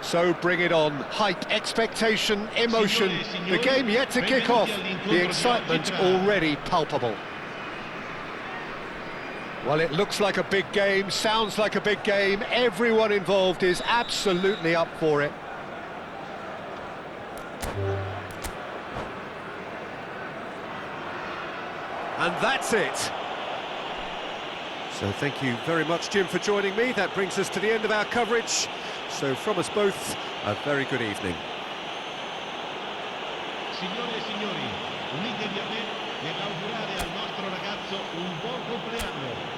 So bring it on. Hype, expectation, emotion. The game yet to kick off. The excitement already palpable. Well, it looks like a big game, sounds like a big game. Everyone involved is absolutely up for it. And that's it. So thank you very much, Jim, for joining me. That brings us to the end of our coverage. So from us both, a very good evening. Signore e signori, unitevi a me nell'augurare al nostro ragazzo un buon compleanno.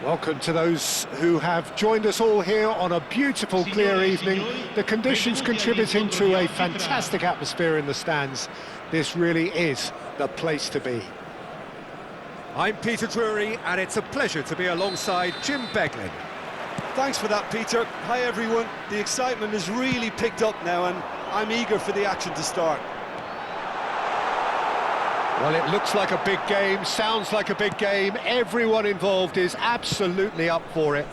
Welcome to those who have joined us all here on a beautiful, clear evening. The conditions contributing to a fantastic atmosphere in the stands. This really is the place to be. I'm Peter Drury, and it's a pleasure to be alongside Jim Beglin. Thanks for that, Peter. Hi, everyone. The excitement has really picked up now, and I'm eager for the action to start. Well, it looks like a big game, sounds like a big game. Everyone involved is absolutely up for it.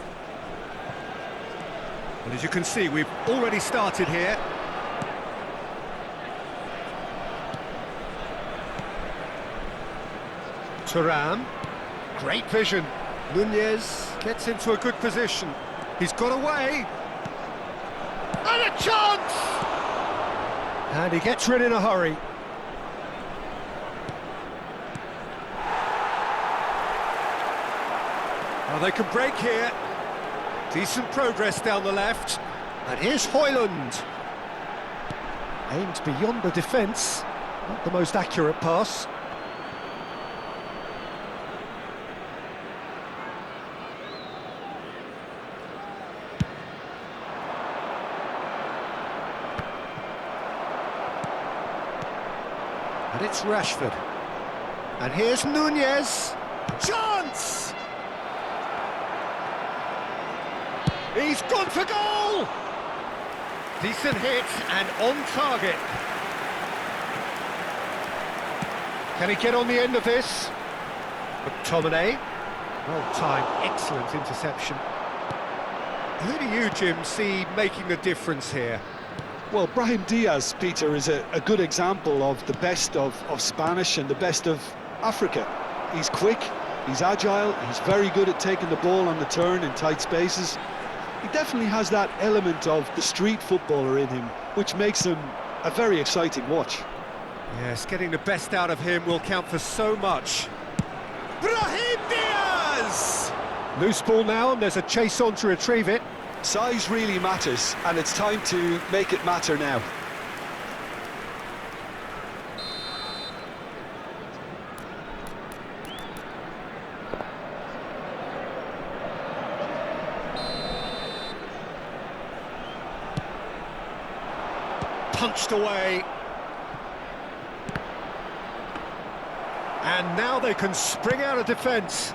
And as you can see, we've already started here. Thuram, great vision. Nunez gets into a good position. He's got away. And a chance! And he gets rid in a hurry. Well, they can break here. Decent progress down the left. And here's Højlund. Aimed beyond the defence. Not the most accurate pass. And it's Rashford. And here's Nunez. Chance! He's gone for goal! Decent hit and on target. Can he get on the end of this? McTominay. Well timed, excellent interception. Who do you, Jim, see making the difference here? Well, Brahim Diaz, Peter, is a good example of the best of Spanish and the best of Africa. He's quick, he's agile, he's very good at taking the ball on the turn in tight spaces. He definitely has that element of the street footballer in him, which makes him a very exciting watch. Yes, getting the best out of him will count for so much. Brahim Diaz! Loose ball now, and there's a chase on to retrieve it. Size really matters, and it's time to make it matter now. Punched away. And now they can spring out of defence.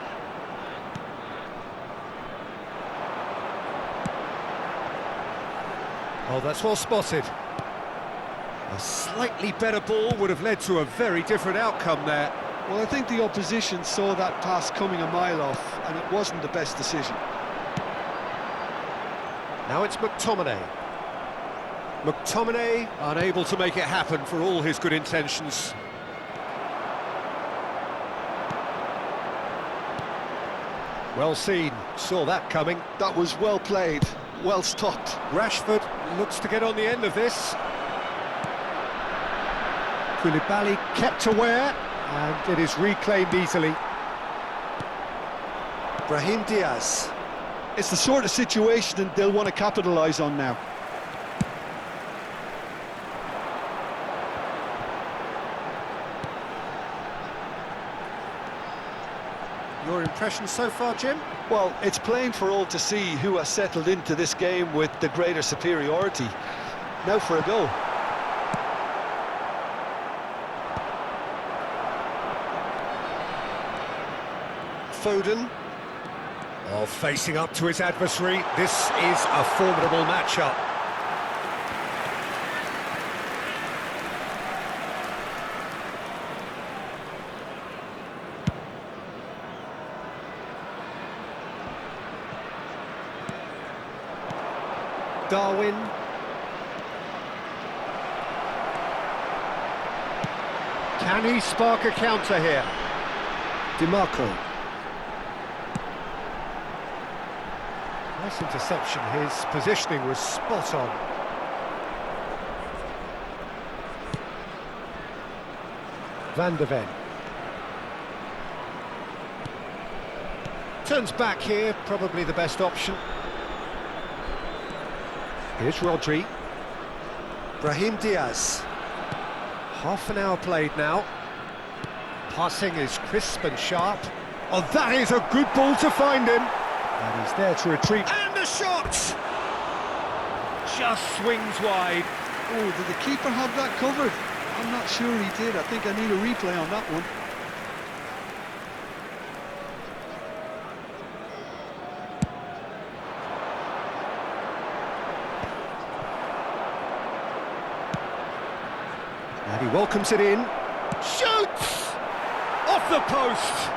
Oh, that's well spotted. A slightly better ball would have led to a very different outcome there. Well, I think the opposition saw that pass coming a mile off, and it wasn't the best decision. Now it's McTominay. McTominay unable to make it happen for all his good intentions. Well seen, saw that coming. That was well played, well stopped. Rashford looks to get on the end of this. Koulibaly kept aware, and it is reclaimed easily. Brahim Diaz. It's the sort of situation that they'll want to capitalise on now. Your impression so far, Jim? Well, it's plain for all to see who has settled into this game with the greater superiority. Now for a goal. Foden. Oh, facing up to his adversary. This is a formidable matchup. Darwin. Can he spark a counter here? DiMarco. Nice interception, his positioning was spot on. Van de Ven. Turns back here, probably the best option. Here's Rodri. Brahim Diaz. Half an hour played now. Passing is crisp and sharp. Oh, that is a good ball to find him. He's there to retrieve. And the shot! Just swings wide. Oh, did the keeper have that covered? I'm not sure he did. I think I need a replay on that one. And he welcomes it in. Shoots! Off the post!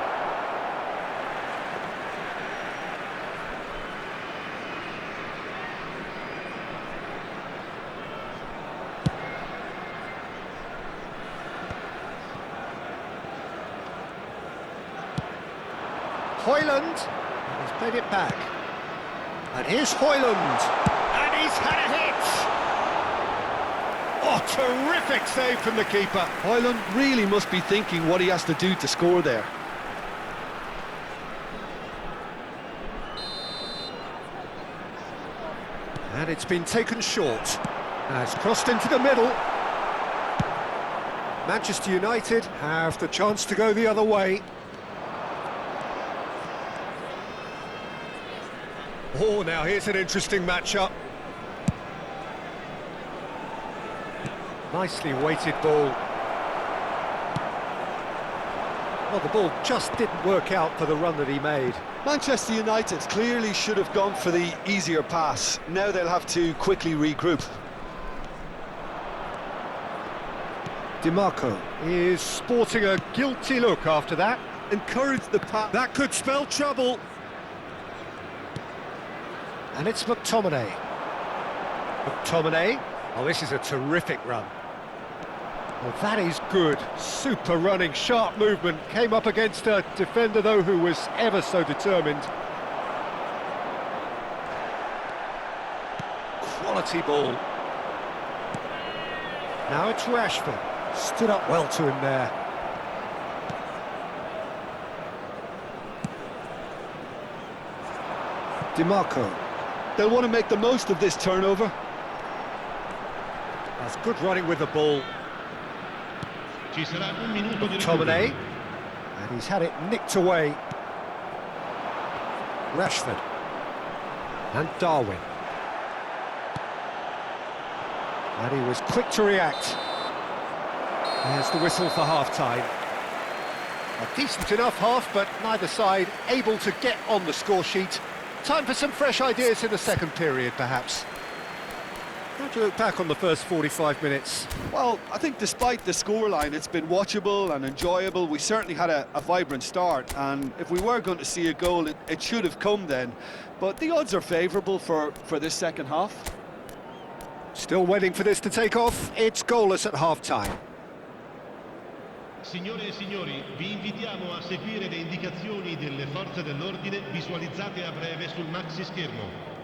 Højlund has played it back. And here's Højlund. And he's had a hit! Oh, terrific save from the keeper. Højlund really must be thinking what he has to do to score there. And it's been taken short. Now it's crossed into the middle. Manchester United have the chance to go the other way. Oh, now here's an interesting matchup. Nicely weighted ball. Well, the ball just didn't work out for the run that he made. Manchester United clearly should have gone for the easier pass. Now they'll have to quickly regroup. DiMarco is sporting a guilty look after that. Encourage the pass. That could spell trouble. And it's McTominay. McTominay. Oh, this is a terrific run. Well, that is good. Super running, sharp movement. Came up against a defender, though, who was ever so determined. Quality ball. Now it's Rashford. Stood up well to him there. DiMarco. They'll want to make the most of this turnover. That's good running with the ball. Ci sarà un minuto di McTominay. recupero. And he's had it nicked away. Rashford. And Darwin. And he was quick to react. There's the whistle for half-time. A decent enough half, but neither side able to get on the score sheet. Time for some fresh ideas in the second period, perhaps. How do you look back on the first 45 minutes? Well, I think despite the scoreline, it's been watchable and enjoyable. We certainly had a vibrant start, and if we were going to see a goal, it should have come then. But the odds are favourable for this second half. Still waiting for this to take off. It's goalless at half-time. Signore e signori, vi invitiamo a seguire le indicazioni delle forze dell'ordine visualizzate a breve sul maxi schermo.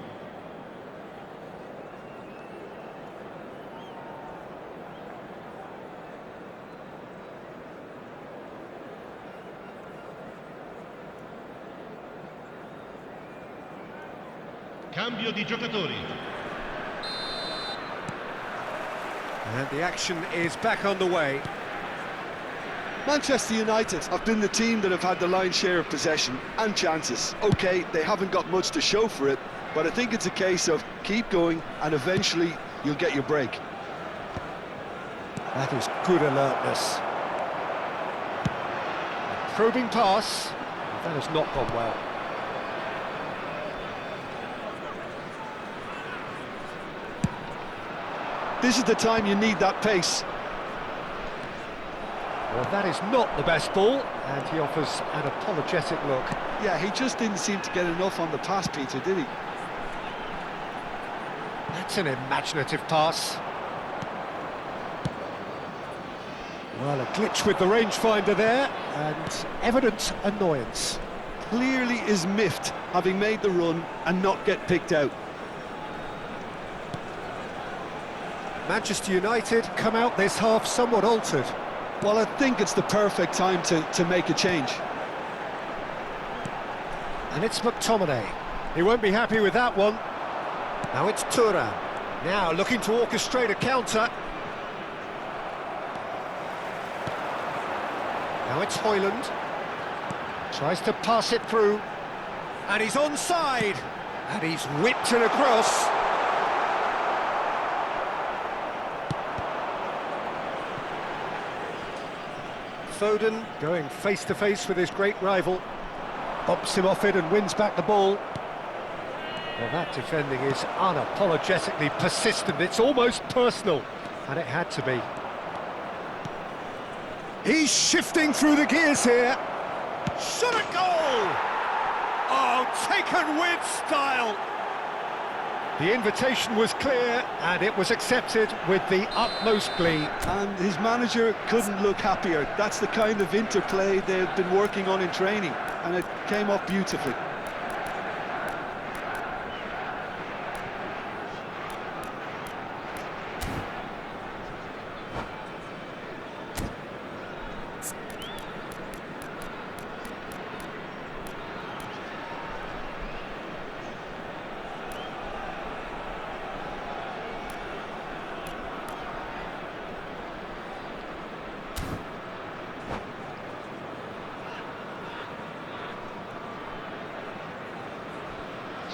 Cambio di giocatori. And the action is back underway. Manchester United have been the team that have had the lion's share of possession and chances. OK, they haven't got much to show for it, but I think it's a case of keep going and eventually you'll get your break. That is good alertness. Probing pass. That has not gone well. This is the time you need that pace. Well, that is not the best ball, and he offers an apologetic look. Yeah, he just didn't seem to get enough on the pass, Peter, did he? That's an imaginative pass. Well, a glitch with the rangefinder there, and evident annoyance. Clearly is miffed, having made the run and not get picked out. Manchester United come out this half somewhat altered. Well, I think it's the perfect time to make a change. And it's McTominay. He won't be happy with that one. Now it's Thuram. Now looking to orchestrate a counter. Now it's Højlund. Tries to pass it through. And he's onside. And he's whipped it across. Foden going face to face with his great rival. Bumps him off it and wins back the ball. Well, that defending is unapologetically persistent. It's almost personal. And it had to be. He's shifting through the gears here. Shot a goal! Oh, taken with style. The invitation was clear and it was accepted with the utmost glee. And his manager couldn't look happier. That's the kind of interplay they've been working on in training, and it came off beautifully.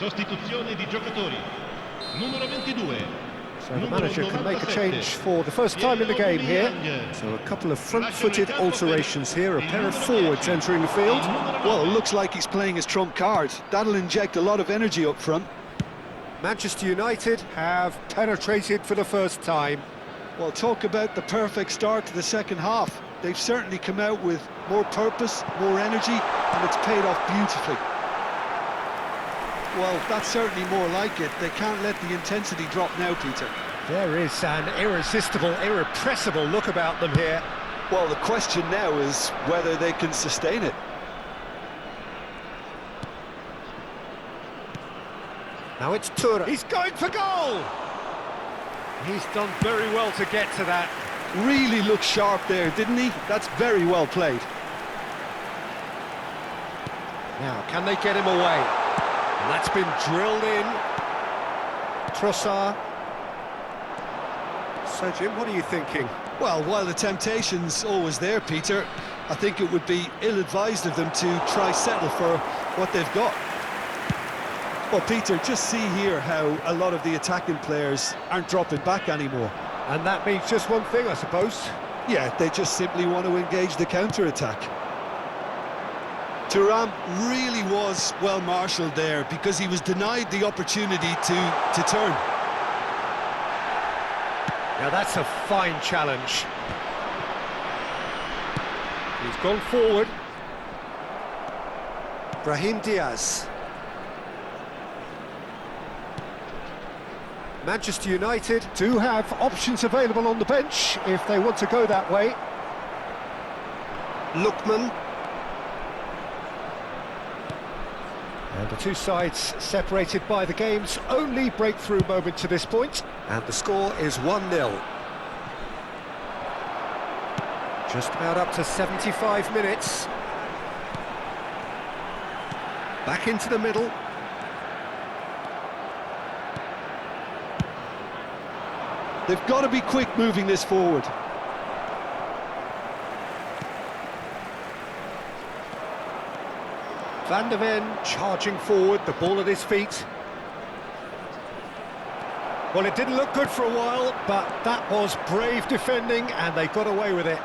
Sostituzione di giocatori. Numero 22. So the manager can make a change for the first time in the game here. So a couple of front-footed alterations here, a pair of forwards entering the field. Well, it looks like he's playing his trump card. That'll inject a lot of energy up front. Manchester United have penetrated for the first time. Well, talk about the perfect start to the second half. They've certainly come out with more purpose, more energy, and it's paid off beautifully. Well, that's certainly more like it. They can't let the intensity drop now, Peter. There is an irresistible, irrepressible look about them here. Well, the question now is whether they can sustain it. Now it's Toure. He's going for goal! He's done very well to get to that. Really looked sharp there, didn't he? That's very well played. Now, can they get him away? And that's been drilled in. Trossard. So, Jim, what are you thinking? Well, while the temptation's always there, Peter, I think it would be ill-advised of them to try settle for what they've got. Well, Peter, just see here how a lot of the attacking players aren't dropping back anymore. And that means just one thing, I suppose. Yeah, they just simply want to engage the counter-attack. Thuram really was well marshalled there because he was denied the opportunity to turn. Now that's a fine challenge. He's gone forward. Brahim Diaz. Manchester United do have options available on the bench if they want to go that way. Lookman. And the two sides separated by the game's only breakthrough moment to this point. And the score is 1-0. Just about up to 75 minutes. Back into the middle. They've got to be quick moving this forward. Van de Ven charging forward, the ball at his feet. Well, it didn't look good for a while, but that was brave defending, and they got away with it.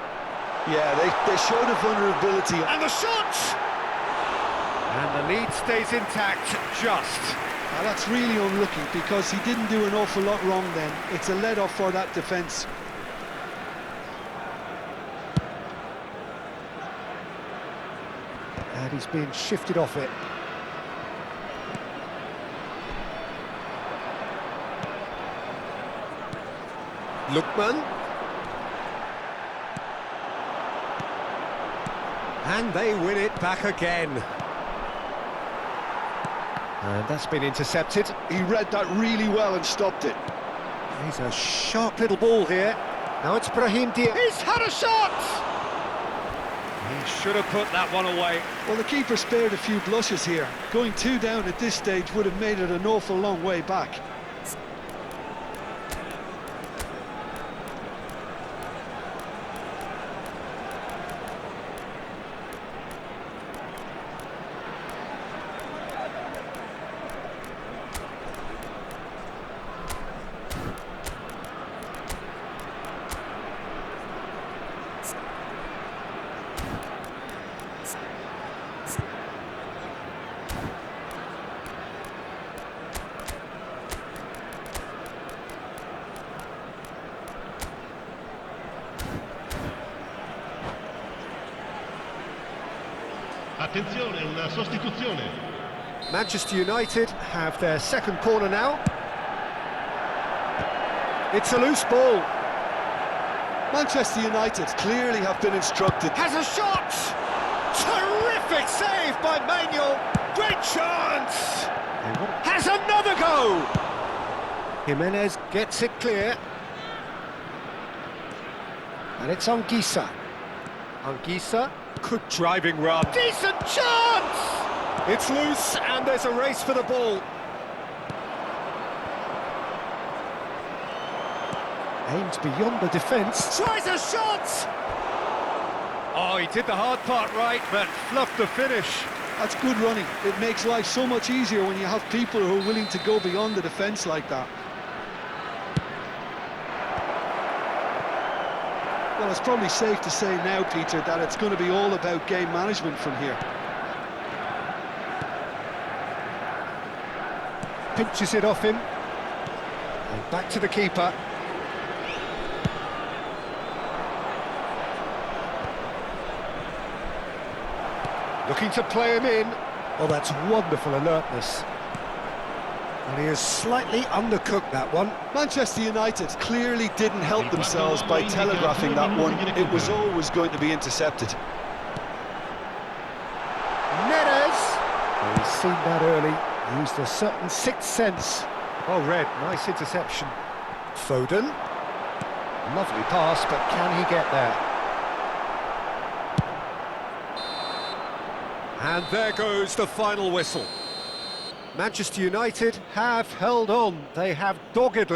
Yeah, they showed a vulnerability. And the shot! And the lead stays intact, just. Now that's really unlucky because he didn't do an awful lot wrong then. It's a let-off for that defence. And he's being shifted off it. Lookman. And they win it back again. And that's been intercepted. He read that really well and stopped it. He's a sharp little ball here. Now it's Brahim Diaz. He's had a shot! He should have put that one away. Well, the keeper spared a few blushes here. Going 2 down at this stage would have made it an awful long way back. Attenzione, una sostituzione. Manchester United have their second corner now. It's a loose ball. Manchester United clearly have been instructed. Has a shot! Terrific save by Manuel. Great chance! Has another go! Jimenez gets it clear. And it's Anguissa. Anguissa, good driving run. Decent chance! It's loose and there's a race for the ball. Aimed beyond the defence. Tries a shot! Oh, he did the hard part right, but fluffed the finish. That's good running. It makes life so much easier when you have people who are willing to go beyond the defence like that. Well, it's probably safe to say now, Peter, that it's going to be all about game management from here. Pinches it off him. And back to the keeper. Looking to play him in. Oh, that's wonderful alertness. And he has slightly undercooked that one. Manchester United clearly didn't help themselves by telegraphing that one. It was always going to be intercepted. Neres! Oh, he's seen that early. Used a certain sixth sense. Oh, Red, nice interception. Foden. Lovely pass, but can he get there? And there goes the final whistle. Manchester United have held on. They have doggedly